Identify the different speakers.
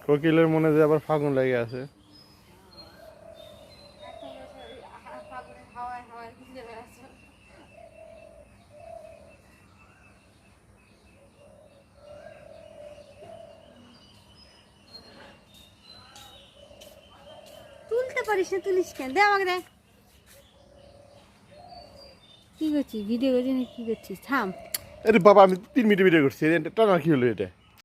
Speaker 1: কোকিলের মনে যে আবার ফাগুন লেগে আছে।
Speaker 2: তুলতে পারিস না, তুলিস কেন? দে আমাকে দে। কি করছিস? ভিডিও করছিস? কি করছিস? থাম।
Speaker 1: আরে বাবা, আমি 3 মিনিট ভিডিও করছি, টানা কি হলো এটা?